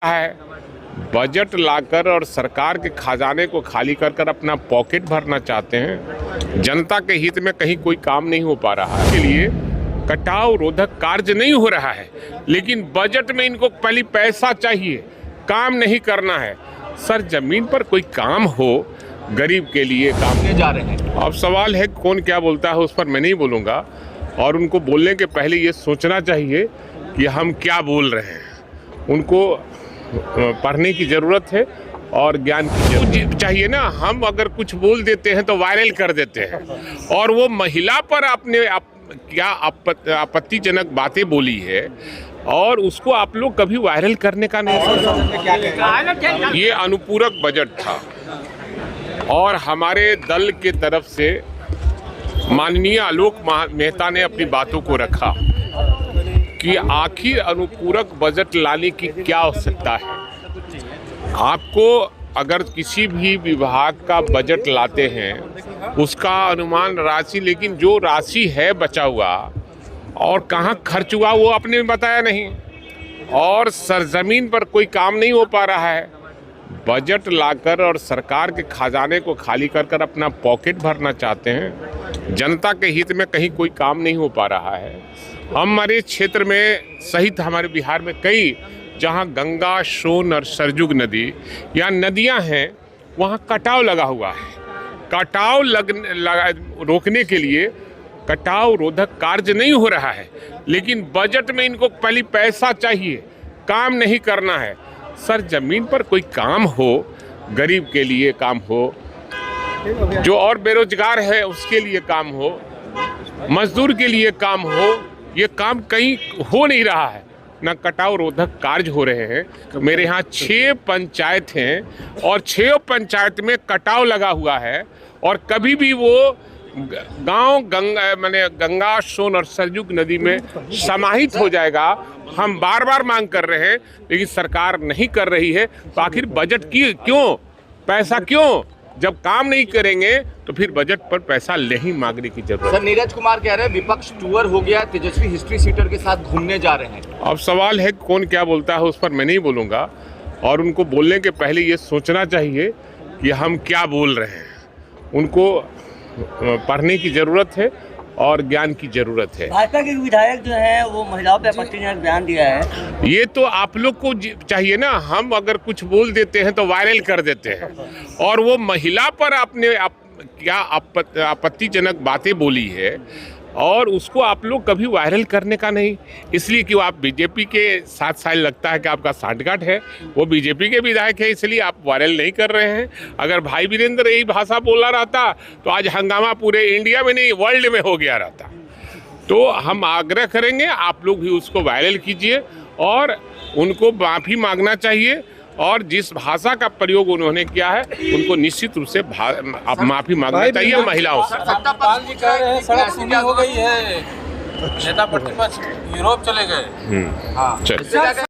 है बजट लाकर और सरकार के खजाने को खाली कर कर अपना पॉकेट भरना चाहते हैं। जनता के हित में कहीं कोई काम नहीं हो पा रहा है, इसके लिए कटाव रोधक कार्य नहीं हो रहा है, लेकिन बजट में इनको पहले पैसा चाहिए, काम नहीं करना है। सर जमीन पर कोई काम हो, गरीब के लिए काम जा रहे हैं। अब सवाल है कौन क्या बोलता है, उस पर मैं नहीं बोलूँगा। और उनको बोलने के पहले ये सोचना चाहिए कि हम क्या बोल रहे हैं। उनको पढ़ने की ज़रूरत है और ज्ञान की ज़रूरत चाहिए ना। हम अगर कुछ बोल देते हैं तो वायरल कर देते हैं, और वो महिला पर आपने क्या आपत्तिजनक बातें बोली है और उसको आप लोग कभी वायरल करने का नहीं सोचा। ये अनुपूरक बजट था और हमारे दल के तरफ से माननीय आलोक मेहता ने अपनी बातों को रखा कि आखिर अनुपूरक बजट लाने की क्या आवश्यकता है। आपको अगर किसी भी विभाग का बजट लाते हैं उसका अनुमान राशि, लेकिन जो राशि है बचा हुआ और कहाँ खर्च हुआ वो आपने बताया नहीं, और सरजमीन पर कोई काम नहीं हो पा रहा है। बजट लाकर और सरकार के खजाने को खाली कर कर अपना पॉकेट भरना चाहते हैं। जनता के हित में कहीं कोई काम नहीं हो पा रहा है। हमारे क्षेत्र में सहित हमारे बिहार में कई जहां गंगा, सोन और सरजुग नदी या नदियां हैं वहां कटाव लगा हुआ है। कटाव रोकने के लिए कटाव रोधक कार्य नहीं हो रहा है, लेकिन बजट में इनको पहले पैसा चाहिए, काम नहीं करना है। सर जमीन पर कोई काम हो, गरीब के लिए काम हो, जो और बेरोजगार है उसके लिए काम हो, मजदूर के लिए काम हो, ये काम कहीं हो नहीं रहा है। न कटाव रोधक कार्य हो रहे हैं। मेरे यहाँ 6 पंचायत हैं और 6 पंचायत में कटाव लगा हुआ है, और कभी भी वो गांव गंगा, सोन और सरजुग नदी में समाहित हो जाएगा। हम बार बार मांग कर रहे हैं, लेकिन सरकार नहीं कर रही है। तो आखिर बजट की क्यों, पैसा क्यों? जब काम नहीं करेंगे तो फिर बजट पर पैसा नहीं मांगने की जरूरत। सर नीरज कुमार कह रहे हैं विपक्ष टूर हो गया, तेजस्वी हिस्ट्री सीटर के साथ घूमने जा रहे हैं। अब सवाल है कौन क्या बोलता है, उस पर मैं नहीं बोलूँगा। और उनको बोलने के पहले ये सोचना चाहिए कि हम क्या बोल रहे हैं। उनको पढ़ने की ज़रूरत है और ज्ञान की ज़रूरत है। भाजपा के विधायक जो हैं वो महिलाओं पर आपत्तिजनक बयान दिया है। ये तो आप लोग को चाहिए ना। हम अगर कुछ बोल देते हैं तो वायरल कर देते हैं, और वो महिला पर आपने क्या आपत्तिजनक बातें बोली है और उसको आप लोग कभी वायरल करने का नहीं। इसलिए कि आप बीजेपी के 7 साल लगता है कि आपका सांठगांठ है, वो बीजेपी के विधायक है, इसलिए आप वायरल नहीं कर रहे हैं। अगर भाई वीरेंद्र यही भाषा बोला रहता तो आज हंगामा पूरे इंडिया में नहीं वर्ल्ड में हो गया रहता। तो हम आग्रह करेंगे आप लोग भी उसको वायरल कीजिए और उनको माफ़ी मांगना चाहिए, और जिस भाषा का प्रयोग उन्होंने किया है उनको निश्चित रूप से माफ़ी मांगना चाहिए महिलाओं से। सत्तापाल जी कह रहे हैं सड़क सुनी हो गई है, नेता प्रतिपक्ष यूरोप चले गए। चल